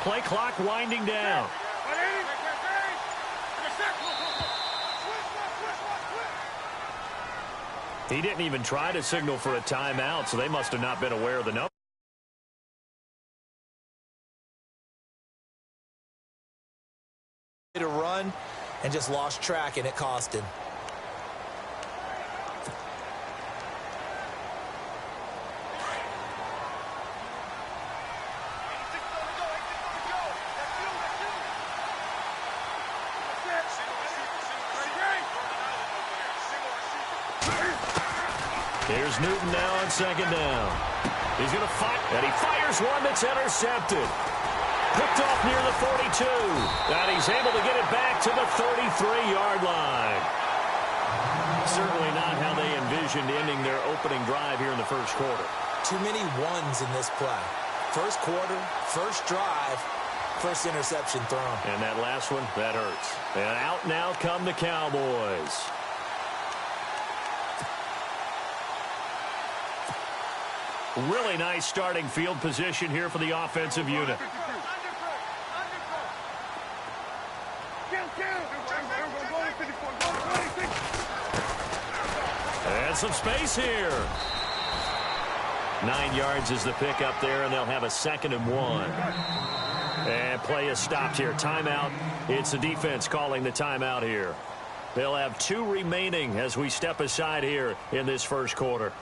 Play clock winding down. He didn't even try to signal for a timeout, so they must have not been aware of the number. To run and just lost track, and it cost him. Here's Newton now on second down. He's going to fight, and he fires one that's intercepted. Picked off near the 42. And he's able to get it back to the 33-yard line. Certainly not how they envisioned ending their opening drive here in the first quarter. Too many ones in this play. First quarter, first drive, first interception thrown. And that last one, that hurts. And out now come the Cowboys. Really nice starting field position here for the offensive unit. And some space here. 9 yards is the pick up there, and they'll have a 2nd and 1. And play is stopped here. Timeout. It's the defense calling the timeout here. They'll have 2 remaining as we step aside here in this first quarter.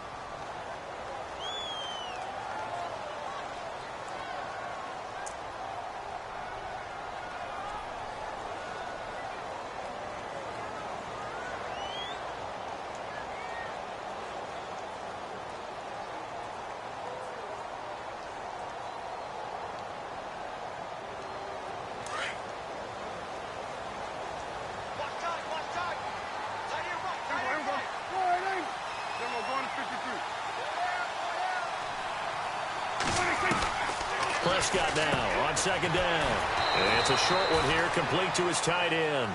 Prescott now on second down. And it's a short one here, complete to his tight end.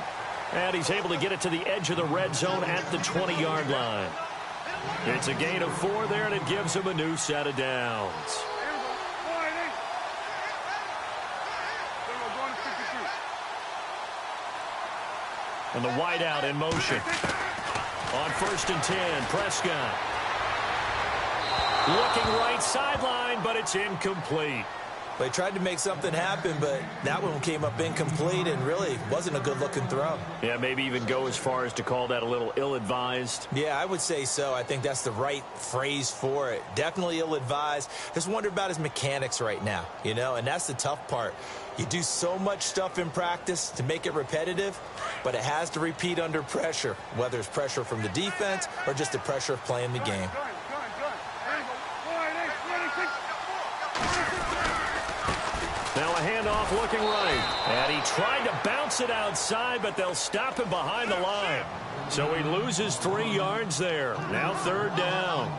And he's able to get it to the edge of the red zone at the 20-yard line. It's a gain of 4 there, and it gives him a new set of downs. And the wideout in motion. On 1st and 10, Prescott. Looking right sideline, but it's incomplete. They tried to make something happen, but that one came up incomplete and really wasn't a good-looking throw. Yeah, maybe even go as far as to call that a little ill-advised. Yeah, I would say so. I think that's the right phrase for it. Definitely ill-advised. Just wonder about his mechanics right now, you know, and that's the tough part. You do so much stuff in practice to make it repetitive, but it has to repeat under pressure, whether it's pressure from the defense or just the pressure of playing the game. Now a handoff looking right. And he tried to bounce it outside, but they'll stop him behind the line. So he loses 3 yards there. Now 3rd down.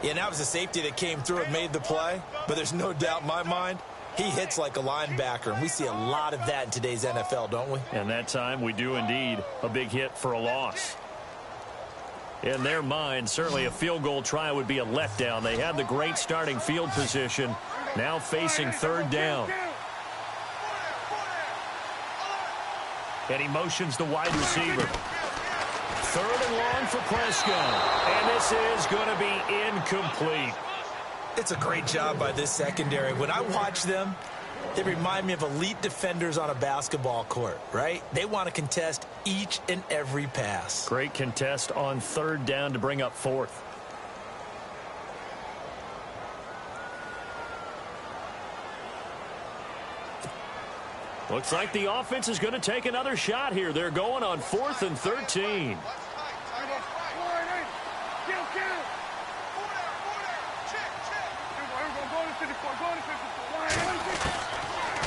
Yeah, and that was a safety that came through and made the play. But there's no doubt in my mind, he hits like a linebacker. And we see a lot of that in today's NFL, don't we? And that time we do indeed a big hit for a loss. In their mind, certainly a field goal try would be a letdown. They had the great starting field position. Now facing 3rd down. And he motions the wide receiver. 3rd and long for Prescott. And this is going to be incomplete. It's a great job by this secondary. When I watch them, they remind me of elite defenders on a basketball court, right? They want to contest each and every pass. Great contest on 3rd down to bring up 4th. Looks like the offense is going to take another shot here. They're going on 4th and 13.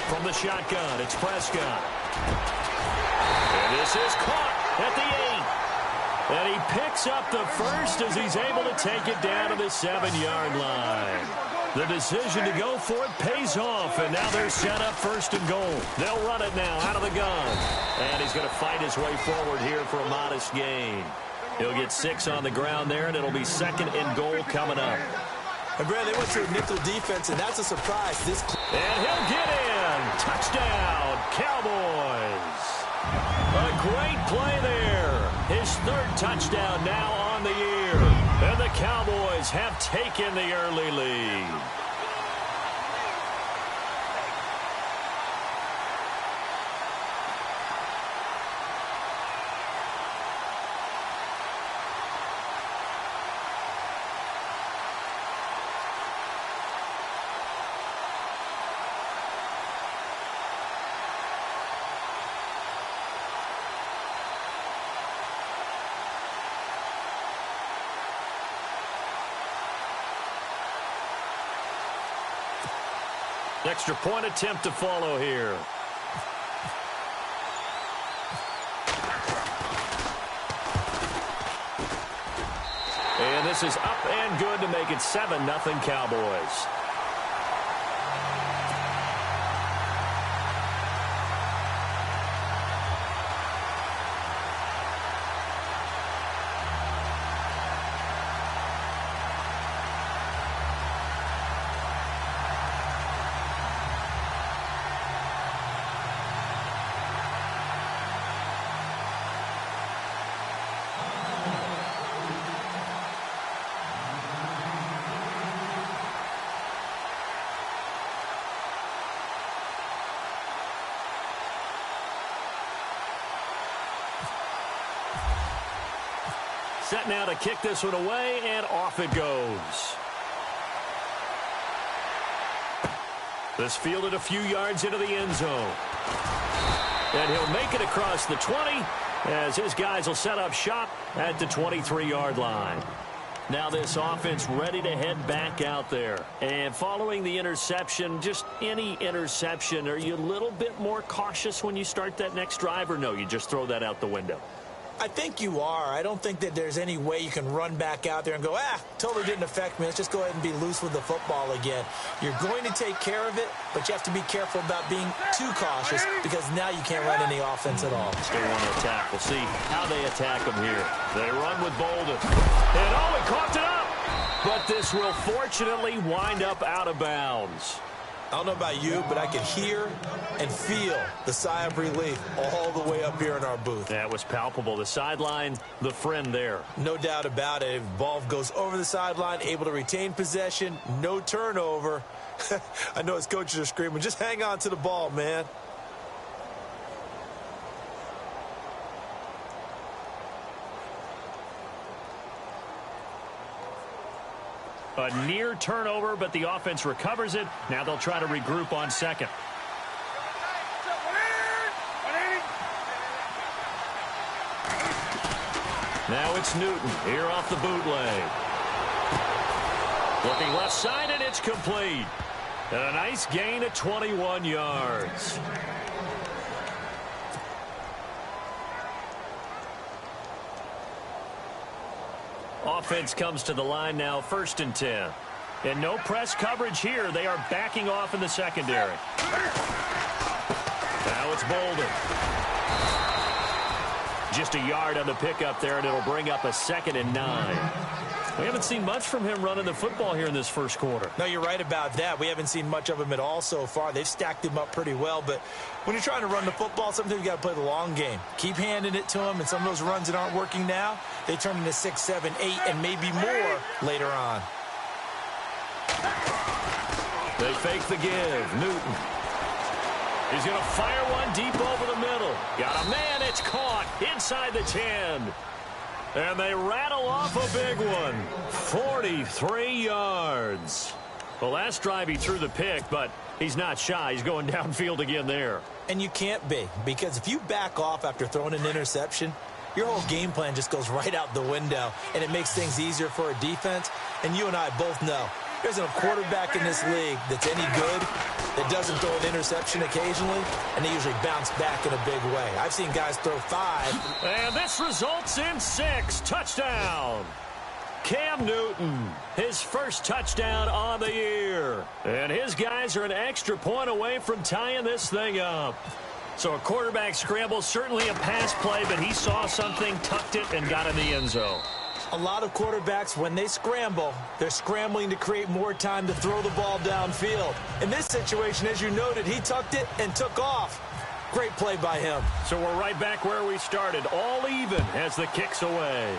From the shotgun, it's Prescott. And this is caught at the 8. And he picks up the first as he's able to take it down to the 7-yard line. The decision to go for it pays off, and now they're set up 1st and goal. They'll run it now out of the gun. And he's going to fight his way forward here for a modest gain. He'll get 6 on the ground there, and it'll be 2nd and goal coming up. And, Brad, they went to a nickel defense, and that's a surprise. And he'll get in. Touchdown, Cowboys. A great play there. His third touchdown now on the year. And the Cowboys have taken the early lead. Extra point attempt to follow here. And this is up and good to make it 7-0 Cowboys. Set now to kick this one away, and off it goes. This fielded a few yards into the end zone. And he'll make it across the 20 as his guys will set up shop at the 23-yard line. Now this offense ready to head back out there. And following the interception, just any interception, are you a little bit more cautious when you start that next drive, or no, you just throw that out the window? I think you are. I don't think that there's any way you can run back out there and go, totally didn't affect me. Let's just go ahead and be loose with the football again. You're going to take care of it, but you have to be careful about being too cautious because now you can't run any offense at all. Still want to attack. We'll see how they attack them here. They run with Bolden. And he caught it up. But this will fortunately wind up out of bounds. I don't know about you, but I could hear and feel the sigh of relief all the way up here in our booth. That was palpable. The sideline, the friend there. No doubt about it. If ball goes over the sideline, able to retain possession, no turnover. I know his coaches are screaming, just hang on to the ball, man. A near turnover, but the offense recovers it. Now they'll try to regroup on second. Now it's Newton here off the bootleg. Looking left side, and it's complete. And a nice gain of 21 yards. Offense comes to the line now, 1st and 10. And no press coverage here. They are backing off in the secondary. Now it's Bolden. Just a yard on the pickup there, and it'll bring up a 2nd and 9. We haven't seen much from him running the football here in this first quarter. No, you're right about that. We haven't seen much of him at all so far. They've stacked him up pretty well, but when you're trying to run the football, sometimes you got to play the long game. Keep handing it to him, and some of those runs that aren't working now, they turn into 6, 7, 8, and maybe more later on. They fake the give. Newton. He's going to fire one deep over the middle. Got a man. It's caught inside the 10. And they rattle off a big one. 43 yards. The last drive he threw the pick, but he's not shy. He's going downfield again there. And you can't be, because if you back off after throwing an interception, your whole game plan just goes right out the window, and it makes things easier for a defense. And you and I both know there isn't a quarterback in this league that's any good that doesn't throw an interception occasionally, and they usually bounce back in a big way. I've seen guys throw 5. And this results in 6. Touchdown. Cam Newton, his first touchdown on the year. And his guys are an extra point away from tying this thing up. So a quarterback scramble, certainly a pass play, but he saw something, tucked it, and got in the end zone. A lot of quarterbacks, when they scramble, they're scrambling to create more time to throw the ball downfield. In this situation, as you noted, he tucked it and took off. Great play by him. So we're right back where we started, all even as the kick's away.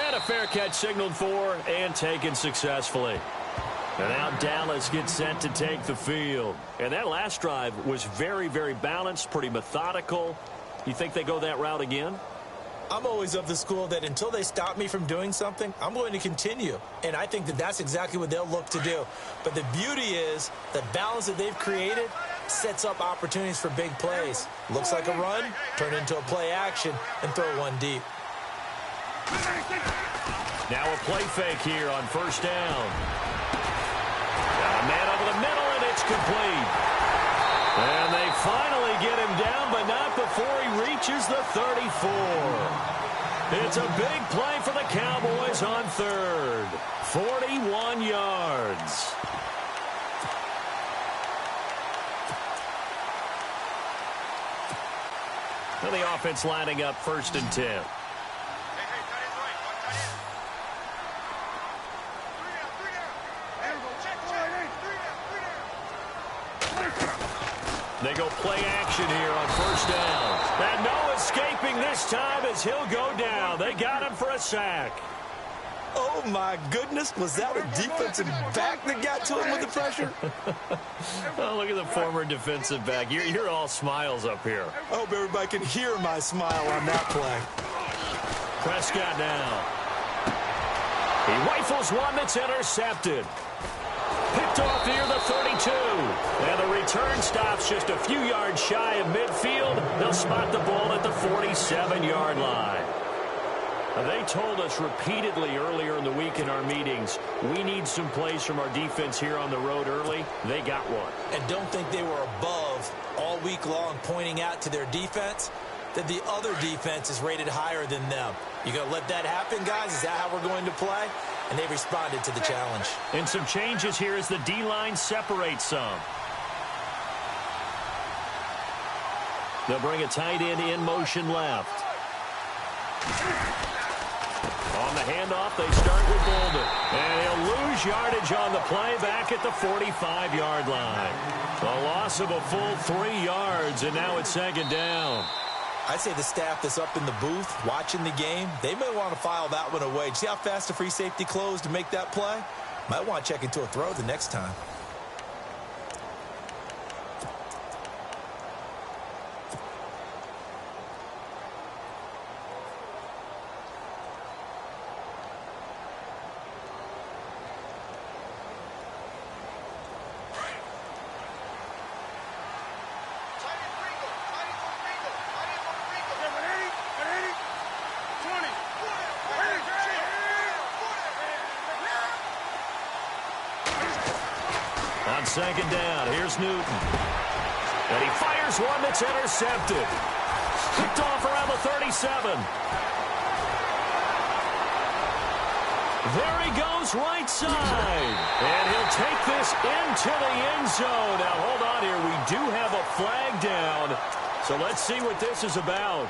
And a fair catch signaled for and taken successfully. And now Dallas gets set to take the field. And that last drive was very, very balanced, pretty methodical. You think they go that route again? I'm always of the school that until they stop me from doing something, I'm going to continue. And I think that that's exactly what they'll look to do. But the beauty is the balance that they've created sets up opportunities for big plays. Looks like a run, turn into a play action, and throw one deep. Now a play fake here on first down. Got a man over the middle, and it's complete. And they finally get him down, but not before he reaches the 34. It's a big play for the Cowboys on third. 41 yards. And the offense lining up 1st and 10. They go play action here on first down. And no escaping this time as he'll go down. They got him for a sack. Oh, my goodness. Was that a defensive back that got to him with the pressure? Oh, look at the former defensive back. You're all smiles up here. I hope everybody can hear my smile on that play. Prescott now. He rifles one that's intercepted. Picked off near the 32. And the return stops just a few yards shy of midfield. They'll spot the ball at the 47-yard line. Now, they told us repeatedly earlier in the week in our meetings, we need some plays from our defense here on the road early. They got one. And don't think they were above all week long pointing out to their defense that the other defense is rated higher than them. You going to let that happen, guys? Is that how we're going to play? And they responded to the challenge. And some changes here as the D-line separates some. They'll bring a tight end in motion left. On the handoff, they start with Bolden. And he'll lose yardage on the play back at the 45-yard line. A loss of a full 3 yards, and now it's 2nd down. I'd say the staff that's up in the booth watching the game, they may want to file that one away. See how fast the free safety closed to make that play? Might want to check into a throw the next time. On 2nd down, here's Newton. And he fires one that's intercepted. Picked off around the 37. There he goes right side. And he'll take this into the end zone. Now, hold on here. We do have a flag down. So let's see what this is about.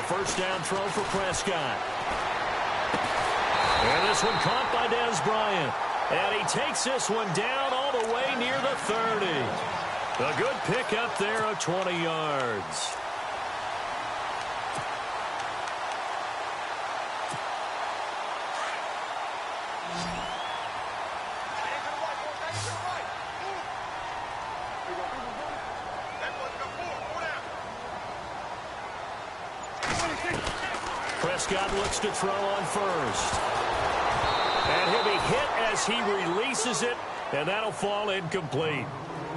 First down throw for Prescott. And this one caught by Dez Bryant. And he takes this one down all the way near the 30. A good pick up there of 20 yards. Prescott looks to throw on first. And he'll be hit as he releases it, and that'll fall incomplete.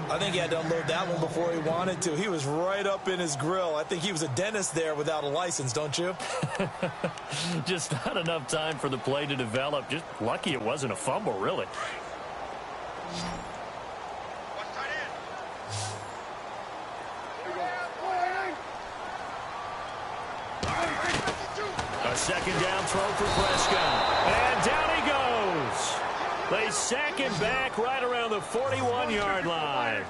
I think he had to unload that one before he wanted to. He was right up in his grill. I think he was a dentist there without a license, don't you? Just not enough time for the play to develop. Just lucky it wasn't a fumble, really. A second down throw for Prescott. And down he goes. They sack him back right around the 41-yard line.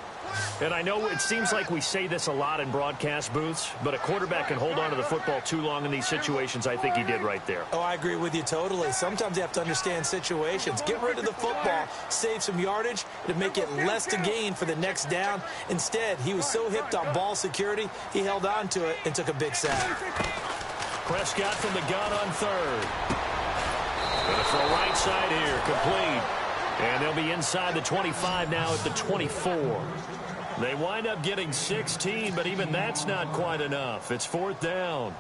And I know it seems like we say this a lot in broadcast booths, but a quarterback can hold on to the football too long in these situations. I think he did right there. Oh, I agree with you totally. Sometimes you have to understand situations. Get rid of the football, save some yardage to make it less to gain for the next down. Instead, he was so hipped on ball security, he held on to it and took a big sack. Prescott from the gun on third. Going to throw right side here, complete. And they'll be inside the 25 now at the 24. They wind up getting 16, but even that's not quite enough. It's fourth down.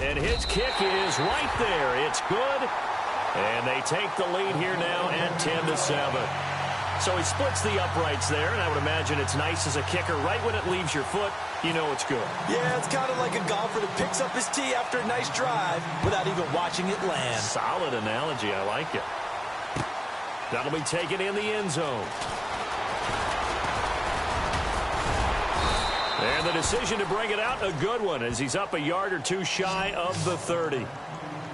And his kick is right there. It's good. And they take the lead here now at 10-7. So he splits the uprights there, and I would imagine it's nice as a kicker. Right when it leaves your foot, you know it's good. Yeah, it's kind of like a golfer that picks up his tee after a nice drive without even watching it land. Solid analogy. I like it. That'll be taken in the end zone. And the decision to bring it out, a good one, as he's up a yard or two shy of the 30.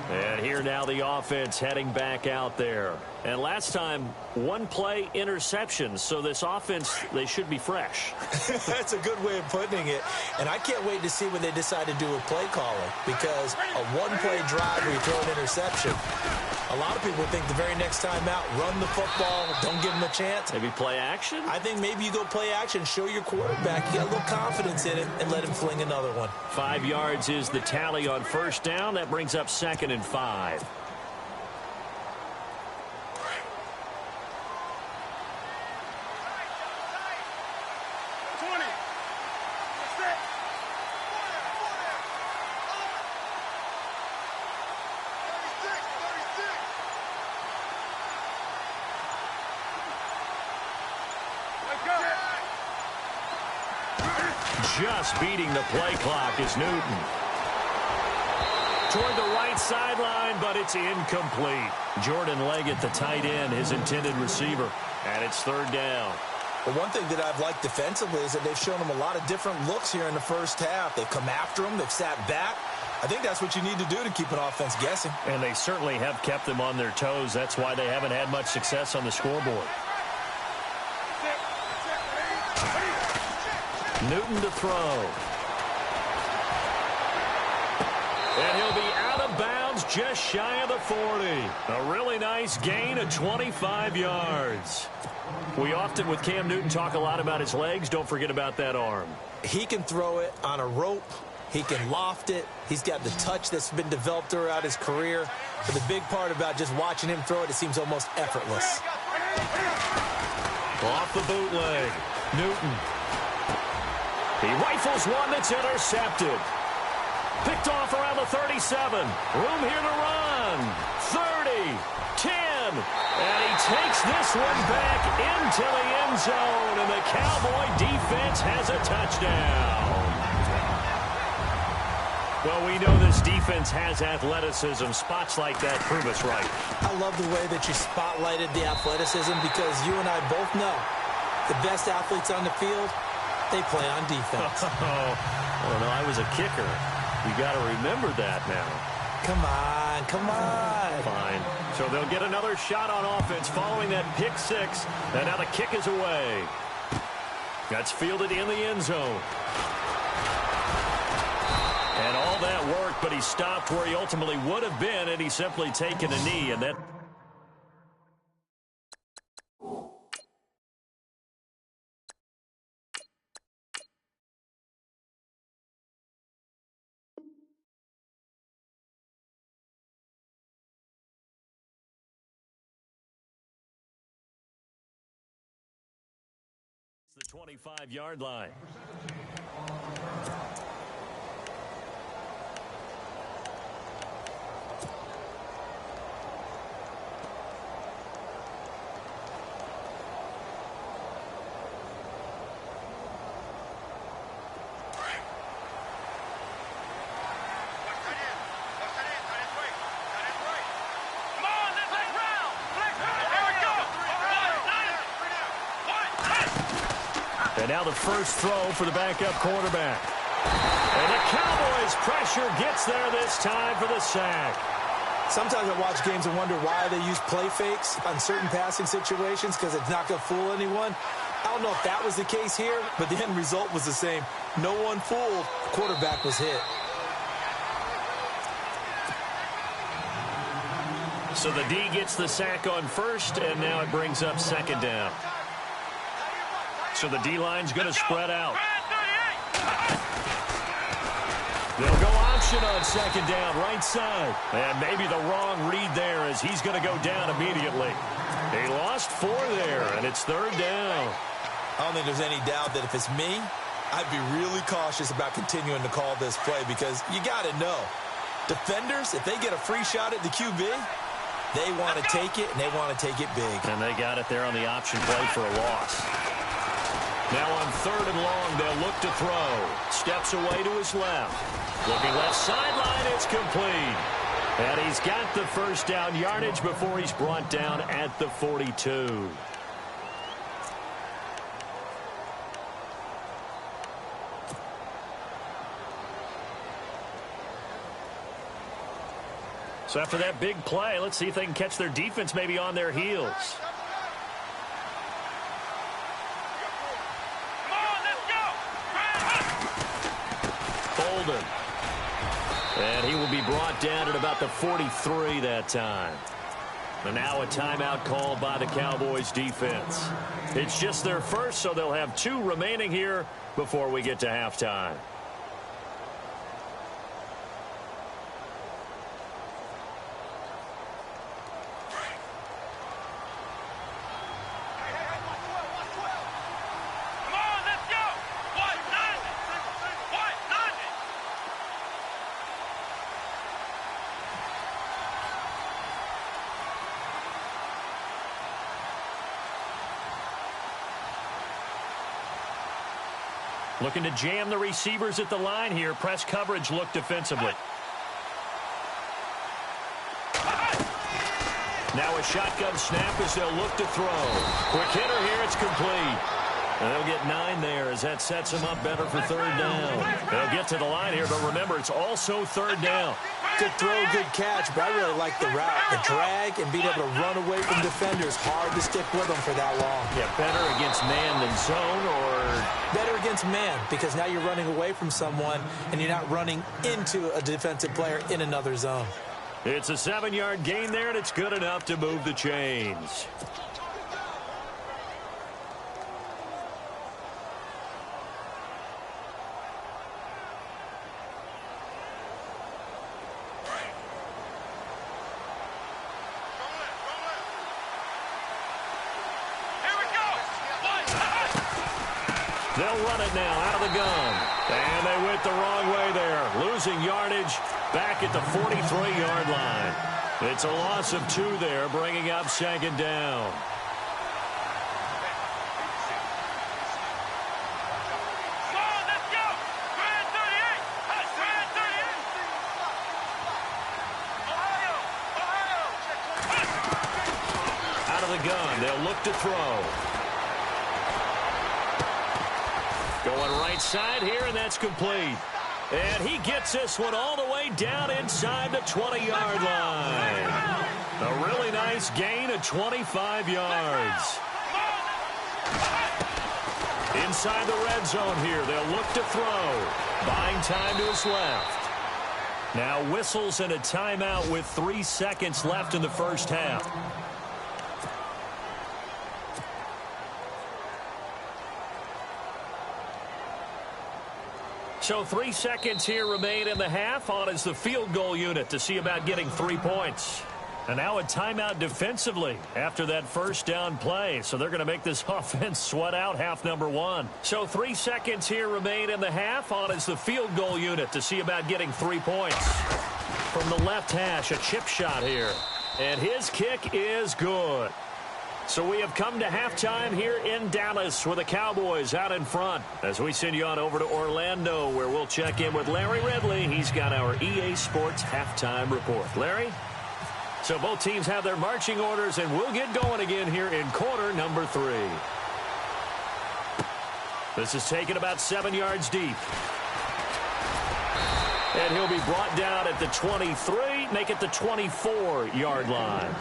And here now the offense heading back out there. And last time, one play interception. So this offense, they should be fresh. That's a good way of putting it. And I can't wait to see when they decide to do a play calling. Because a one-play drive where you throw an interception, a lot of people think the very next time out, run the football, don't give them a chance. Maybe play action? I think maybe you go play action, show your quarterback you got a little confidence in it, and let him fling another one. 5 yards is the tally on first down. That brings up 2nd and 5. Just beating the play clock is Newton. Toward the right sideline, but it's incomplete. Jordan Leggett, the tight end, his intended receiver. And it's 3rd down. Well, one thing that I've liked defensively is that they've shown him a lot of different looks here in the first half. They've come after him. They've sat back. I think that's what you need to do to keep an offense guessing. And they certainly have kept them on their toes. That's why they haven't had much success on the scoreboard. Newton to throw. And he'll be out of bounds just shy of the 40. A really nice gain of 25 yards. We often, with Cam Newton, talk a lot about his legs. Don't forget about that arm. He can throw it on a rope. He can loft it. He's got the touch that's been developed throughout his career. But the big part about just watching him throw it, it seems almost effortless. Off the bootleg. Newton. He rifles one that's intercepted. Picked off around the 37. Room here to run. 30, 10. And he takes this one back into the end zone. And the Cowboy defense has a touchdown. Well, we know this defense has athleticism. Spots like that prove us right. I love the way that you spotlighted the athleticism because you and I both know the best athletes on the field, they play on defense. Oh, no, I was a kicker. You got to remember that now. Come on, come on. Fine. So they'll get another shot on offense following that pick six. And now the kick is away. That's fielded in the end zone. And all that work, but he stopped where he ultimately would have been, and he's simply taken a knee. And that... the 25-yard line. And now the first throw for the backup quarterback. And the Cowboys' pressure gets there this time for the sack. Sometimes I watch games and wonder why they use play fakes on certain passing situations, because it's not going to fool anyone. I don't know if that was the case here, but the end result was the same. No one fooled. The quarterback was hit. So the D gets the sack on first, and now it brings up second down. So the D-line's going to spread out. They'll go option on second down, right side. And maybe the wrong read there as he's going to go down immediately. They lost 4 there, and it's third down. I don't think there's any doubt that if it's me, I'd be really cautious about continuing to call this play, because you got to know, defenders, if they get a free shot at the QB, they want to take it, and they want to take it big. And they got it there on the option play for a loss. Now on third and long, they'll look to throw. Steps away to his left. Looking left sideline, it's complete. And he's got the first down yardage before he's brought down at the 42. So after that big play, let's see if they can catch their defense maybe on their heels. Bolden. And he will be brought down at about the 43 that time. And now a timeout called by the Cowboys defense. It's just their first, so they'll have 2 remaining here before we get to halftime. Looking to jam the receivers at the line here. Press coverage look defensively. Now a shotgun snap as they'll look to throw. Quick hitter here, it's complete. And they'll get 9 there as that sets them up better for third down. They'll get to the line here, but remember, it's also third down. Good throw, good catch, but I really like the route. The drag and being able to run away from defenders. Hard to stick with them for that long. Yeah, better against man than zone, or better against man, because now you're running away from someone and you're not running into a defensive player in another zone. It's a 7-yard gain there, and it's good enough to move the chains. They'll run it now out of the gun. And they went the wrong way there. Losing yardage back at the 43-yard line. It's a loss of 2 there, bringing up second down. Out of the gun, they'll look to throw. Going right side here, and that's complete. And he gets this one all the way down inside the 20-yard line. A really nice gain of 25 yards. Inside the red zone here, they'll look to throw. Buying time to his left. Now whistles and a timeout with 3 seconds left in the first half. So 3 seconds here remain in the half. On is the field goal unit to see about getting 3 points. And now a timeout defensively after that first down play. So they're going to make this offense sweat out half number 1. So 3 seconds here remain in the half. On is the field goal unit to see about getting 3 points. From the left hash, a chip shot here. And his kick is good. So we have come to halftime here in Dallas with the Cowboys out in front. As we send you on over to Orlando, where we'll check in with Larry Ridley. He's got our EA Sports halftime report. Larry? So both teams have their marching orders, and we'll get going again here in quarter number 3. This is taken about 7 yards deep. And he'll be brought down at the 23, make it the 24-yard line.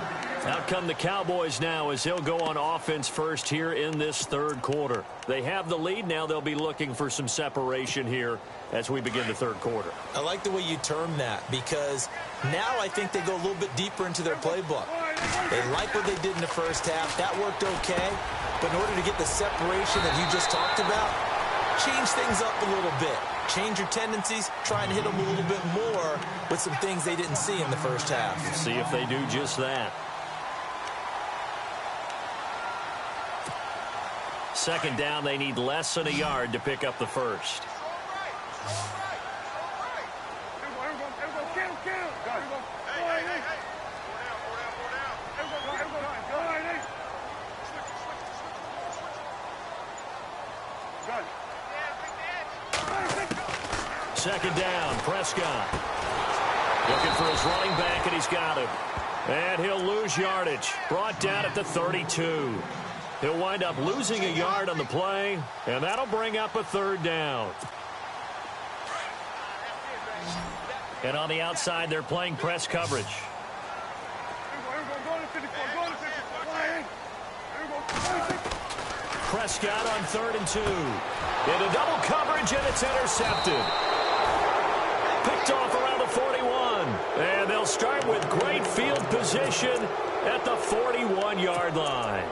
Out come the Cowboys now as they'll go on offense first here in this third quarter. They have the lead. Now they'll be looking for some separation here as we begin the third quarter. I like the way you term that because now I think they go a little bit deeper into their playbook. They like what they did in the first half. That worked okay. But in order to get the separation that you just talked about, change things up a little bit. Change your tendencies, try and hit them a little bit more with some things they didn't see in the first half. See if they do just that. Second down, they need less than a yard to pick up the first. Second down, Prescott. Looking for his running back, and he's got him. And he'll lose yardage. Brought down at the 32. He'll wind up losing a yard on the play, and that'll bring up a third down. And on the outside, they're playing press coverage. Prescott on 3rd and 2. Into double coverage, and it's intercepted. Picked off around the 41. And they'll start with great field position at the 41-yard line.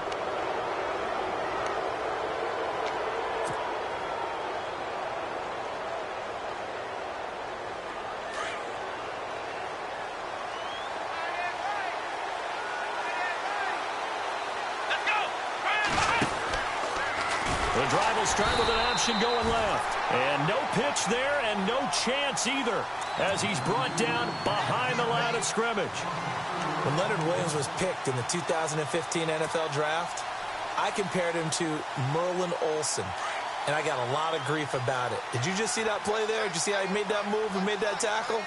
The drive will start with an option going left. And no pitch there and no chance either as he's brought down behind the line of scrimmage. When Leonard Williams was picked in the 2015 NFL Draft, I compared him to Merlin Olsen, and I got a lot of grief about it. Did you just see that play there? Did you see how he made that move and made that tackle?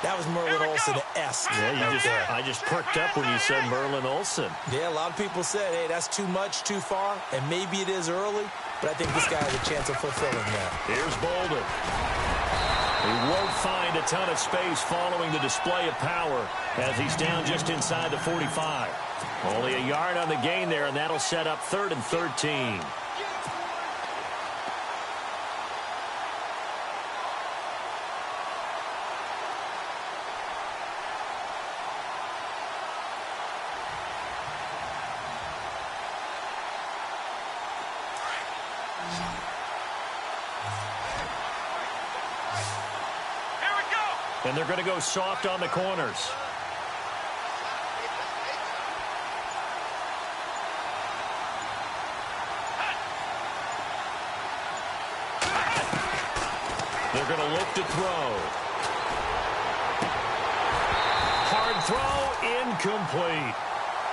That was Merlin Olsen-esque. Yeah, I just perked up when you said Merlin Olsen. Yeah, a lot of people said, hey, that's too much, too far, and maybe it is early, but I think this guy has a chance of fulfilling that. Here's Bolden. He won't find a ton of space following the display of power as he's down just inside the 45. Only a yard on the gain there, and that'll set up 3rd and 13. And they're going to go soft on the corners. They're going to look to throw. Hard throw, incomplete.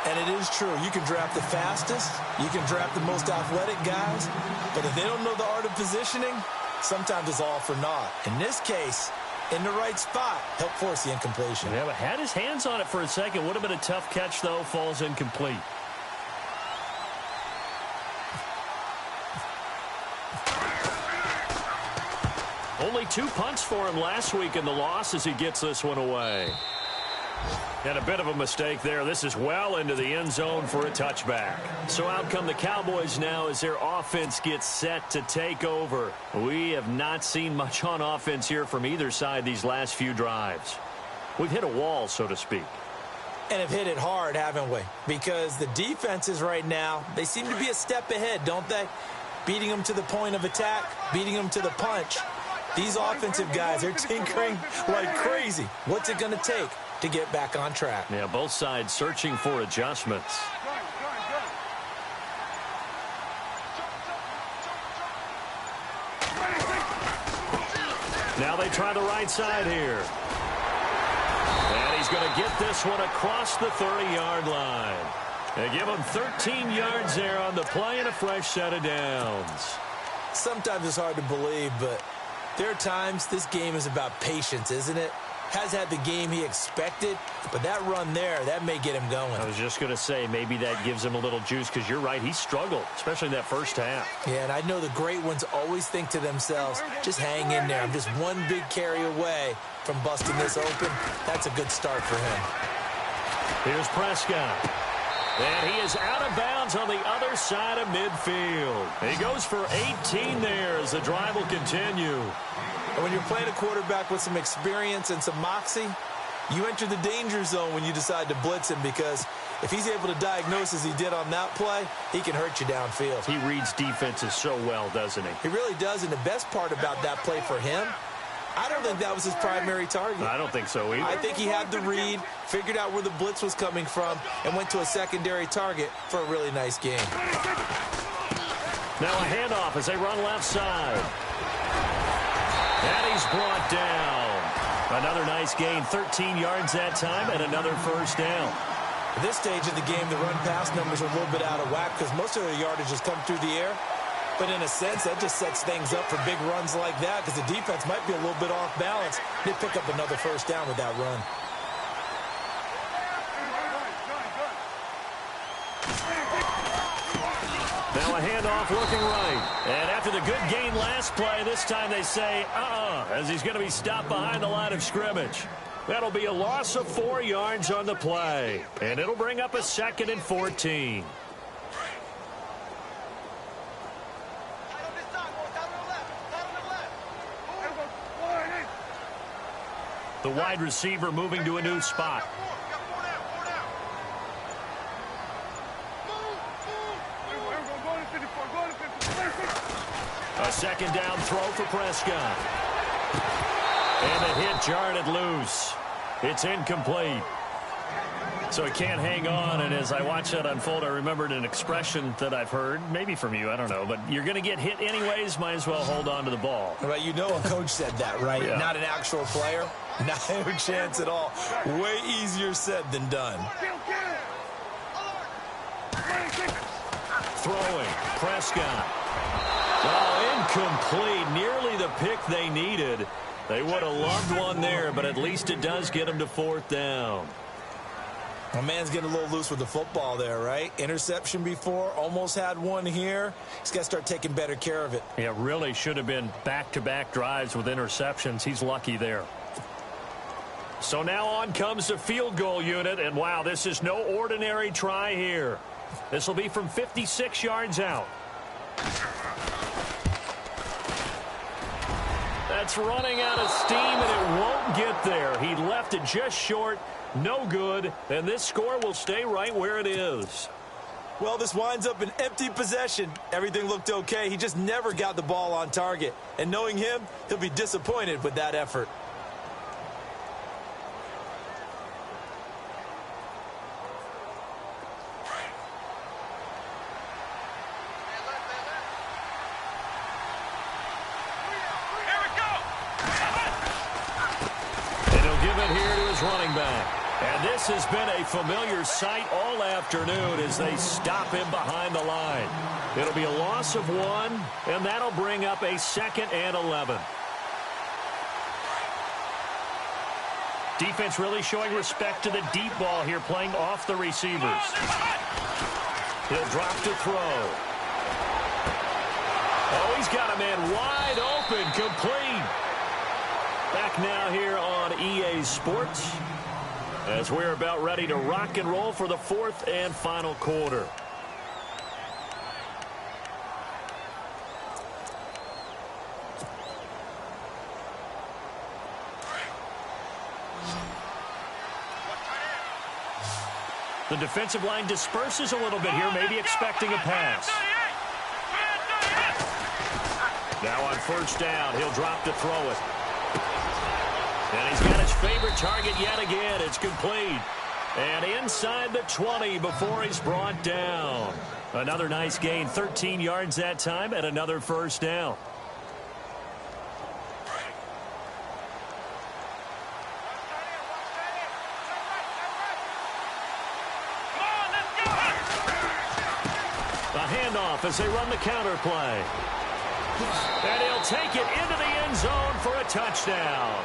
And it is true. You can draft the fastest. You can draft the most athletic guys. But if they don't know the art of positioning, sometimes it's all for naught. In this case, in the right spot, help force the incompletion. Yeah, but had his hands on it for a second. Would have been a tough catch, though. Falls incomplete. Only 2 punts for him last week in the loss as he gets this one away. And a bit of a mistake there. This is well into the end zone for a touchback. So out come the Cowboys now as their offense gets set to take over. We have not seen much on offense here from either side these last few drives. We've hit a wall, so to speak. And have hit it hard, haven't we? Because the defenses right now, they seem to be a step ahead, don't they? Beating them to the point of attack, beating them to the punch. These offensive guys are tinkering like crazy. What's it going to take to get back on track? Yeah, both sides searching for adjustments. Now they try the right side here. And he's going to get this one across the 30-yard line. They give him 13 yards there on the play and a fresh set of downs. Sometimes it's hard to believe, but there are times this game is about patience, isn't it? has had the game he expected, but that run there, that may get him going. I was just going to say, maybe that gives him a little juice, because you're right, he struggled, especially in that first half. Yeah, and I know the great ones always think to themselves, just hang in there. I'm just one big carry away from busting this open. That's a good start for him. Here's Prescott. And he is out of bounds on the other side of midfield. He goes for 18 there as the drive will continue. And when you're playing a quarterback with some experience and some moxie, you enter the danger zone when you decide to blitz him, because if he's able to diagnose as he did on that play, he can hurt you downfield. He reads defenses so well, doesn't he? He really does, and the best part about that play for him, I don't think that was his primary target. I don't think so either. I think he had the read, figured out where the blitz was coming from, and went to a secondary target for a really nice game. Now a handoff as they run left side. And he's brought down. Another nice gain, 13 yards that time, and another first down. At this stage of the game, the run-pass numbers are a little bit out of whack because most of their yardage has come through the air. But in a sense, that just sets things up for big runs like that, because the defense might be a little bit off balance. They pick up another first down with that run. Now a handoff looking right. And after the good gain last play, this time they say, as he's going to be stopped behind the line of scrimmage. That'll be a loss of 4 yards on the play. And it'll bring up a 2nd and 14. The wide receiver moving to a new spot. A second down throw for Prescott. And the hit jarred it loose. It's incomplete. So he can't hang on, and as I watch that unfold, I remembered an expression that I've heard, maybe from you, I don't know, but you're going to get hit anyways, might as well hold on to the ball. Right, you know a coach said that, right? Yeah. Not an actual player. Not a chance at all. Way easier said than done. Throwing, Prescott. Oh, incomplete. Nearly the pick they needed. They would have loved one there, but at least it does get them to 4th down. My man's getting a little loose with the football there, right? Interception before, almost had one here. He's got to start taking better care of it. Yeah, really should have been back-to-back drives with interceptions. He's lucky there. So now on comes the field goal unit, and wow, this is no ordinary try here. This will be from 56 yards out. That's running out of steam, and it won't get there. He left it just short. No good, and this score will stay right where it is. Well, this winds up an empty possession. Everything looked okay. He just never got the ball on target. And knowing him, he'll be disappointed with that effort. And he'll give it here to his running back. And this has been a familiar sight all afternoon as they stop him behind the line. It'll be a loss of 1, and that'll bring up a 2nd and 11. Defense really showing respect to the deep ball here, playing off the receivers. He'll drop to throw. Oh, he's got a man wide open, complete. Back now here on EA Sports, as we're about ready to rock and roll for the 4th and final quarter. The defensive line disperses a little bit here, maybe expecting a pass. Now on 1st down, he'll drop to throw it. And he's got his favorite target yet again. It's complete. And inside the 20 before he's brought down. Another nice gain, 13 yards that time, and another first down. A handoff as they run the counter play. And he'll take it into the end zone for a touchdown.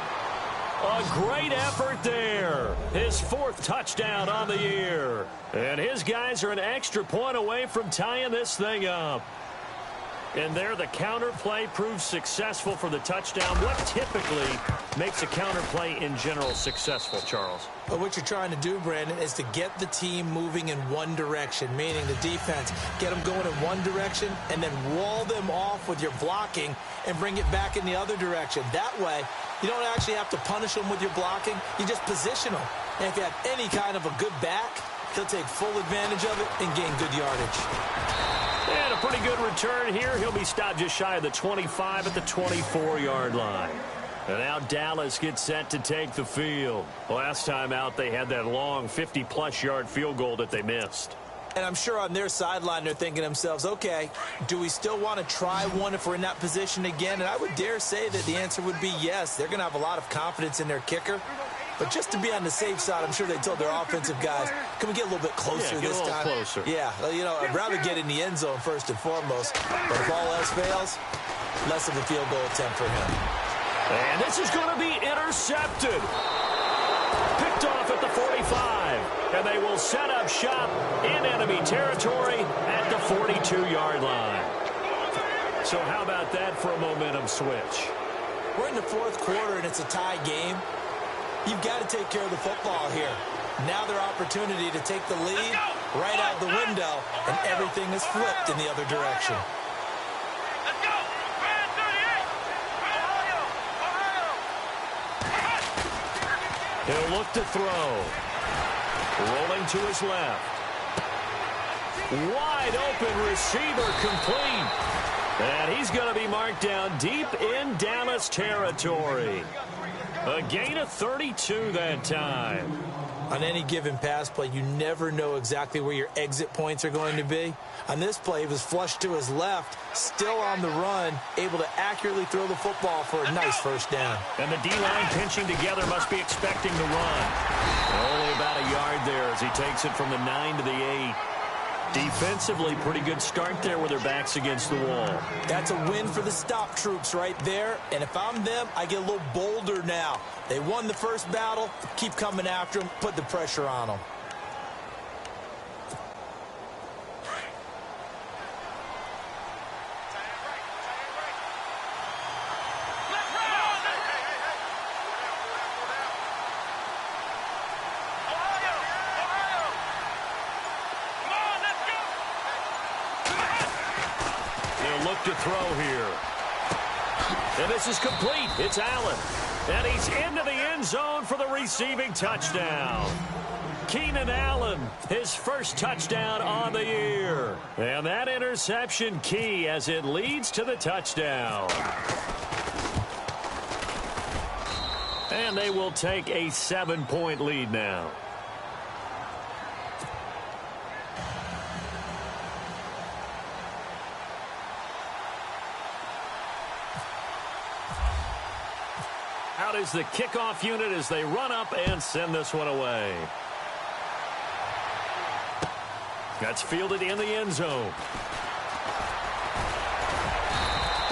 A great effort there. His 4th touchdown on the year. And his guys are an extra point away from tying this thing up. And there, the counter play proves successful for the touchdown. What typically makes a counter play in general successful, Charles? But what you're trying to do, Brandon, is to get the team moving in one direction, meaning the defense, get them going in one direction and then wall them off with your blocking and bring it back in the other direction. That way, you don't actually have to punish them with your blocking. You just position them. And if you have any kind of a good back, he'll take full advantage of it and gain good yardage. And a pretty good return here. He'll be stopped just shy of the 25 at the 24-yard line. And now Dallas gets set to take the field. Last time out, they had that long 50-plus yard field goal that they missed. And I'm sure on their sideline, they're thinking to themselves, okay, do we still want to try one if we're in that position again? And I would dare say that the answer would be yes. They're going to have a lot of confidence in their kicker. But just to be on the safe side, I'm sure they told their offensive guys, can we get a little bit closer this time? Closer. Yeah, you know, I'd rather get in the end zone first and foremost. But if all else fails, less of a field goal attempt for him. And this is going to be intercepted. Picked off at the 45. And they will set up shop in enemy territory at the 42-yard line. So how about that for a momentum switch? We're in the 4th quarter, and it's a tie game. You've got to take care of the football here. Now their opportunity to take the lead right out the window, and everything is flipped in the other direction. Let's go! Brand 38! Ohio! He'll look to throw. Rolling to his left. Wide open receiver complete. And he's going to be marked down deep in Dallas territory. A gain of 32 that time. On any given pass play, you never know exactly where your exit points are going to be. On this play, he was flushed to his left, still on the run, able to accurately throw the football for a nice first down. And the D-line pinching together must be expecting the run. Only about a yard there as he takes it from the 9 to the 8. Defensively, pretty good start there with their backs against the wall. That's a win for the stop troops right there. And if I'm them, I get a little bolder now. They won the first battle. Keep coming after them. Put the pressure on them. To throw here. And this is complete. It's Allen. And he's into the end zone for the receiving touchdown. Keenan Allen, his first touchdown on the year. And that interception key as it leads to the touchdown. And they will take a 7-point lead now. Out is the kickoff unit as they run up and send this one away. That's fielded in the end zone.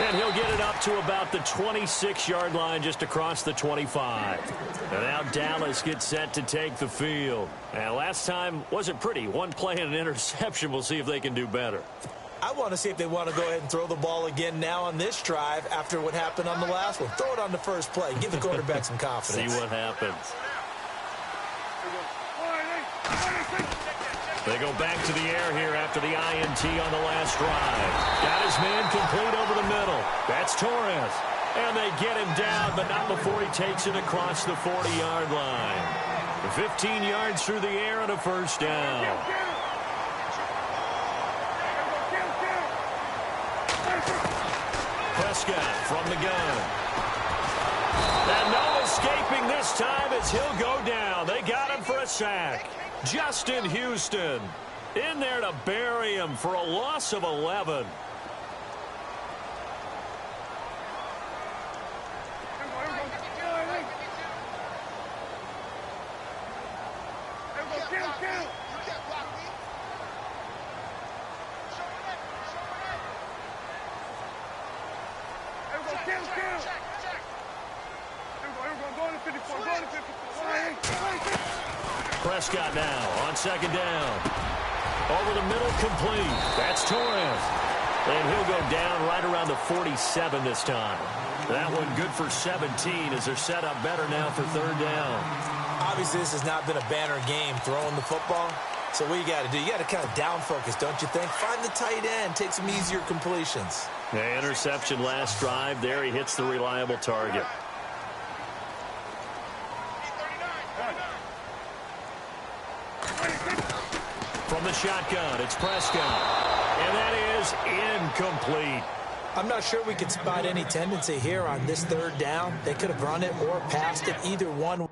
And he'll get it up to about the 26-yard line just across the 25. And now Dallas gets set to take the field. And last time wasn't pretty. One play and an interception. We'll see if they can do better. I want to see if they want to go ahead and throw the ball again now on this drive after what happened on the last one. Throw it on the first play. Give the quarterback some confidence. See what happens. They go back to the air here after the INT on the last drive. Got his man complete over the middle. That's Torres. And they get him down, but not before he takes it across the 40-yard line. 15 yards through the air and a first down. Prescott from the gun. And no escaping this time as he'll go down. They got him for a sack. Justin Houston in there to bury him for a loss of 11. Prescott now on second down. Over the middle, complete. That's Torres. And he'll go down right around the 47 this time. That one good for 17 as they're set up better now for third down. Obviously, this has not been a banner game throwing the football. So what you got to do, you got to kind of down focus, don't you think? Find the tight end, take some easier completions. The interception last drive. There he hits the reliable target. From the shotgun, it's Prescott. And that is incomplete. I'm not sure we could spot any tendency here on this third down. They could have run it or passed it, either one.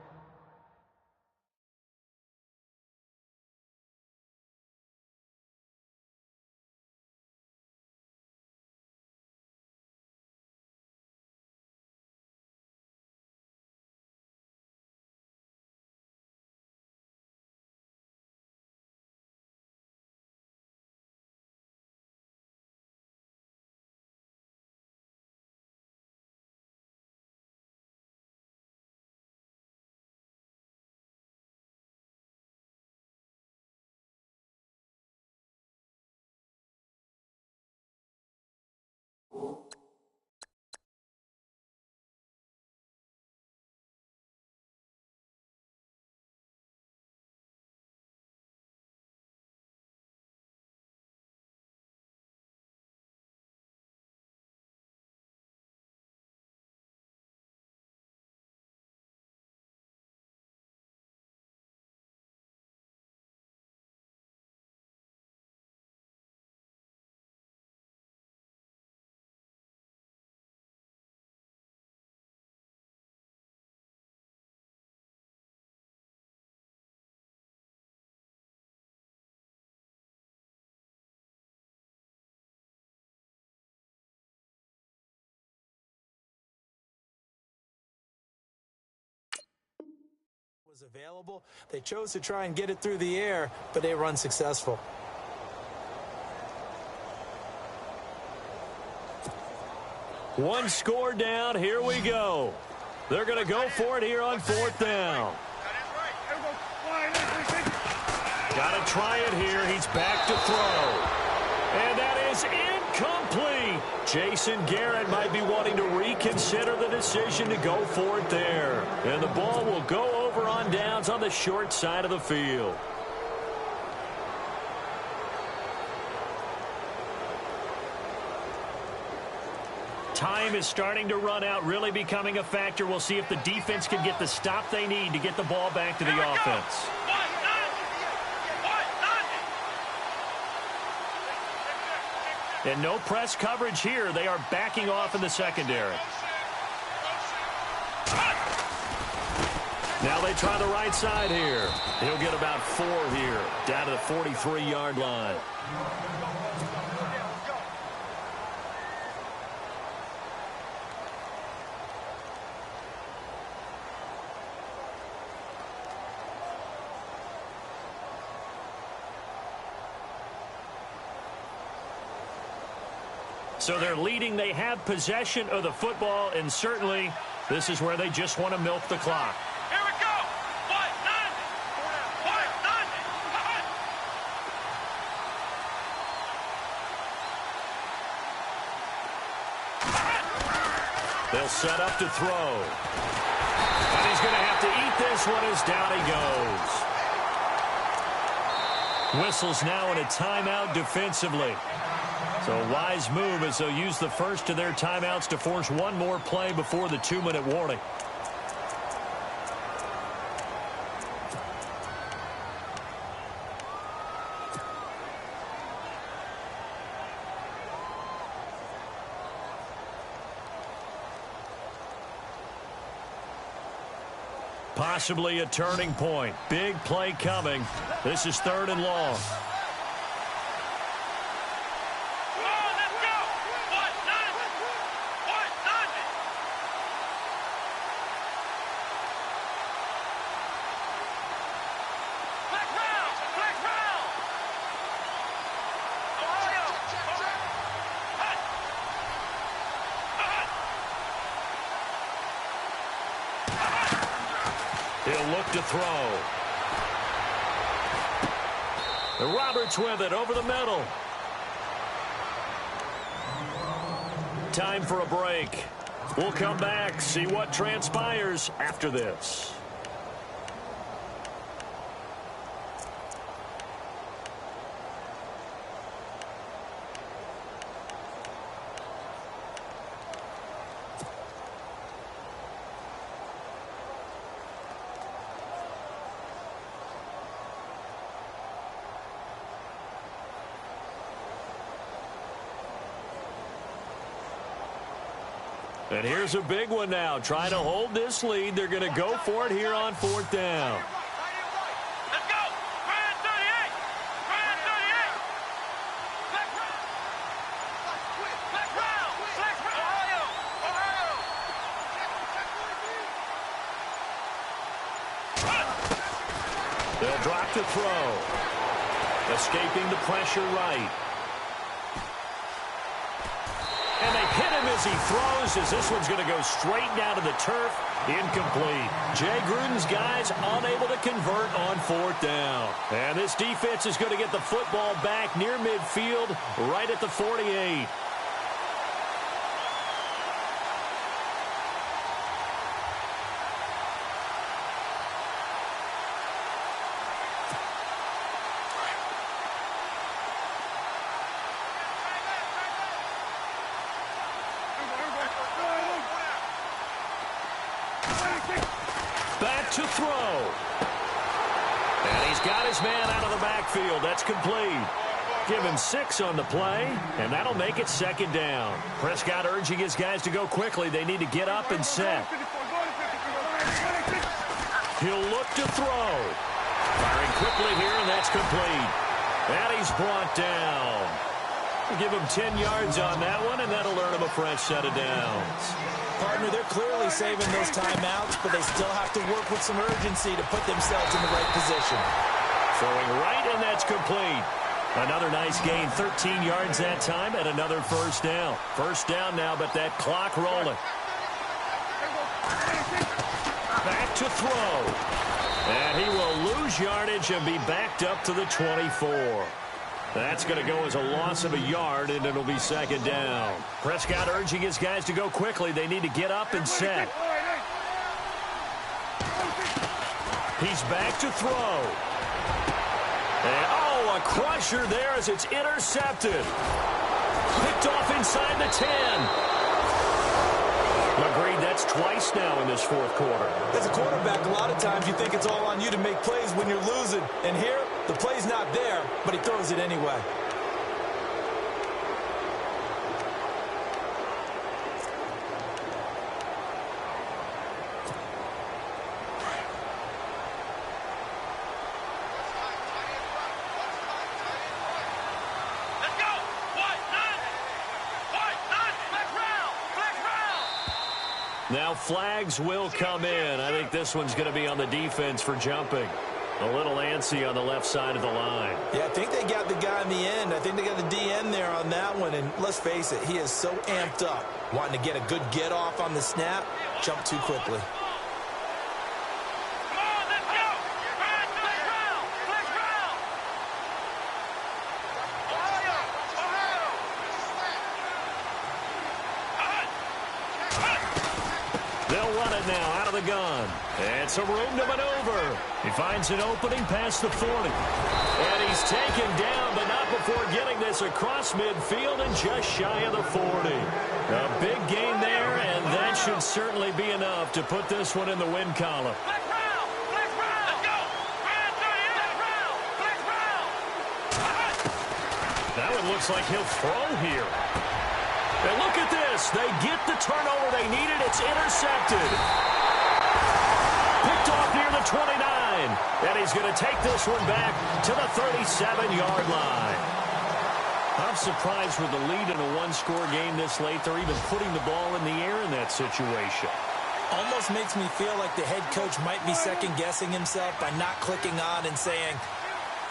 Was available. They chose to try and get it through the air, but they were unsuccessful. One score down. Here we go. They're going to go for it here on fourth down. Got to try it here. He's back to throw. And that is incomplete. Jason Garrett might be wanting to reconsider the decision to go for it there. And the ball will go over on downs on the short side of the field. Time is starting to run out, really becoming a factor. We'll see if the defense can get the stop they need to get the ball back to the offense. And no press coverage here. They are backing off in the secondary. Now they try the right side here. He'll get about 4 here, down to the 43-yard line. So they're leading. They have possession of the football, and certainly this is where they just want to milk the clock. Here we go. They'll set up to throw. And he's going to have to eat this one as down he goes. Whistles now in a timeout defensively. So a wise move as they'll use the first of their timeouts to force one more play before the 2-minute warning. Possibly a turning point. Big play coming. This is 3rd and long. He'll look to throw. And Roberts with it over the middle. Time for a break. We'll come back, see what transpires after this. And here's a big one now. Trying to hold this lead. They're going to go for it here on 4th down. Let's go! Brand 38! Brand 38! Black round! Black round! Black round! Ohio! They'll drop the throw. Escaping the pressure right. And they hit him as he throws, as this one's going to go straight down to the turf. Incomplete. Jay Gruden's guys unable to convert on 4th down. And this defense is going to get the football back near midfield, right at the 48. Back to throw. And he's got his man out of the backfield. That's complete. Give him 6 on the play, and that'll make it 2nd down. Prescott urging his guys to go quickly. They need to get up and set. He'll look to throw. Firing quickly here, and that's complete. And he's brought down. Give him 10 yards on that one, and that'll earn him a fresh set of downs. Partner, they're clearly saving those timeouts, but they still have to work with some urgency to put themselves in the right position. Throwing right, and that's complete. Another nice gain, 13 yards that time, and another 1st down. 1st down now, but that clock rolling. Back to throw. And he will lose yardage and be backed up to the 24. That's going to go as a loss of a yard, and it'll be 2nd down. Prescott urging his guys to go quickly. They need to get up and set. He's back to throw. And, oh, a crusher there as it's intercepted. Picked off inside the 10. Agreed, that's twice now in this 4th quarter. As a quarterback, a lot of times you think it's all on you to make plays when you're losing. And here, the play's not there, but he throws it anyway. Now flags will come in. I think this one's going to be on the defense for jumping. A little antsy on the left side of the line. Yeah, I think they got the guy in the end. I think they got the DN there on that one. And let's face it, he is so amped up, wanting to get a good get off on the snap, jump too quickly. Now out of the gun. And some room to maneuver. He finds an opening past the 40. And he's taken down, but not before getting this across midfield and just shy of the 40. A big gain there, and that should certainly be enough to put this one in the win column. That one looks like he'll throw here. And look at this. They get the turnover they needed. It's intercepted. Picked off near the 29. And he's going to take this one back to the 37-yard line. I'm surprised with the lead in a one-score game this late. They're even putting the ball in the air in that situation. Almost makes me feel like the head coach might be second-guessing himself by not clicking on and saying,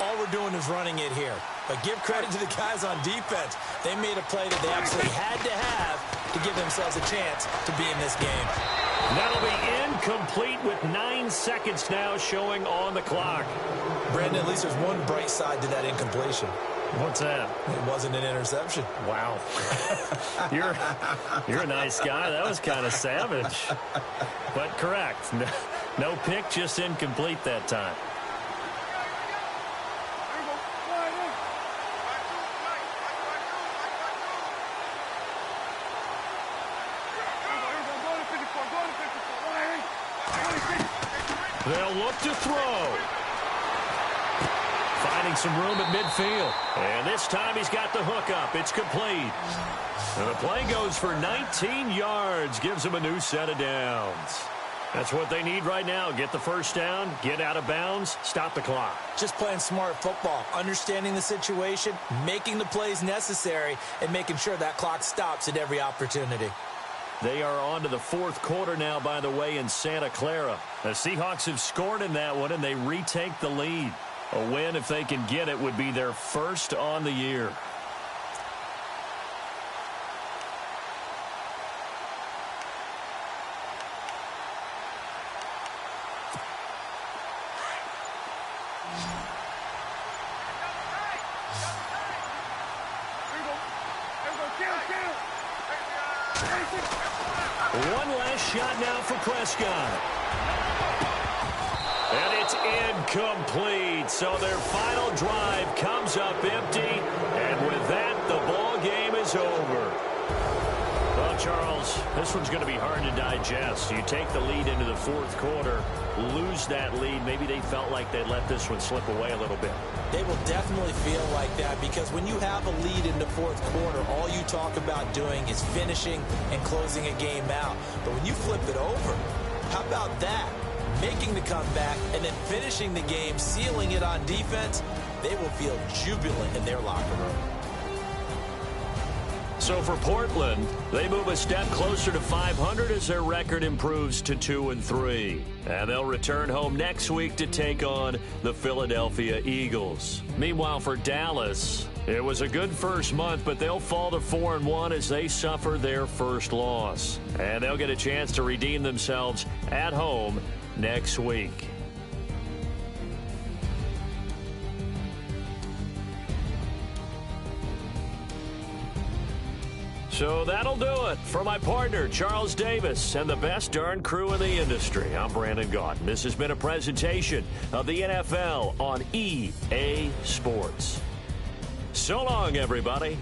all we're doing is running it here. But give credit to the guys on defense. They made a play that they absolutely had to have to give themselves a chance to be in this game. That'll be incomplete with 9 seconds now showing on the clock. Brandon, at least there's one bright side to that incompletion. What's that? It wasn't an interception. Wow. You're a nice guy. That was kind of savage. But correct. No pick, just incomplete that time. They'll look to throw. Finding some room at midfield. And this time he's got the hook up. It's complete. And the play goes for 19 yards. Gives him a new set of downs. That's what they need right now. Get the first down, get out of bounds, stop the clock. Just playing smart football, understanding the situation, making the plays necessary, and making sure that clock stops at every opportunity. They are on to the fourth quarter now, by the way, in Santa Clara. The Seahawks have scored in that one, and they retake the lead. A win, if they can get it, would be their first on the year. One last shot now for Prescott. And it's incomplete. So their final drive comes up empty. And with that, the ball game is over. Well, Charles, this one's going to be hard to digest. You take the lead into the fourth quarter, lose that lead. Maybe they felt like they let this one slip away a little bit. They will definitely feel like that because when you have a lead in the fourth quarter, all you talk about doing is finishing and closing a game out. But when you flip it over, how about that? Making the comeback and then finishing the game, sealing it on defense, they will feel jubilant in their locker room. So for Portland, they move a step closer to 500 as their record improves to 2-3. And they'll return home next week to take on the Philadelphia Eagles. Meanwhile, for Dallas, it was a good first month, but they'll fall to 4-1 as they suffer their first loss. And they'll get a chance to redeem themselves at home next week. So that'll do it. For my partner, Charles Davis, and the best darn crew in the industry, I'm Brandon Gaudin. This has been a presentation of the NFL on EA Sports. So long, everybody.